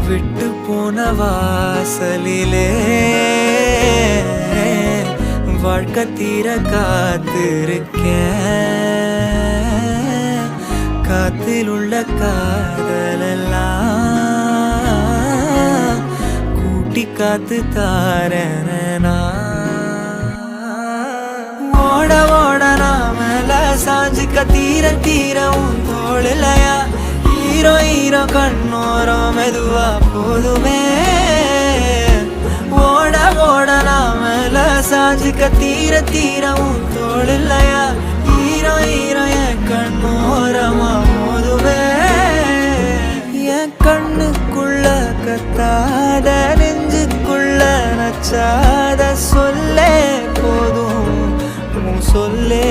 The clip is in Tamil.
விட்டு போன வாசலிலே வாழ்க்கை தீர காத்திருக்கேன். காத்தில் உள்ள காதலெல்லாம் கூட்டி காத்து தாரேனா. ஓட ஓட நாமல சாஞ்சுக்க தீர தீர உன் தோளிலையா ஹீரோ ஹீரோ கண்ணோரம் மெதுவா போதுமே. ஓட ஓட நாமல சாஞ்சுக்க தீர தீர உன் தோளிலையா ஹீரோ ஹீரோ என் கண்ணோரமா போதுமே. என் கண்ணுக்குள்ள கத்தாத நெஞ்சுக்குள்ள நச்சாத சொல்லே போதும் சொல்லே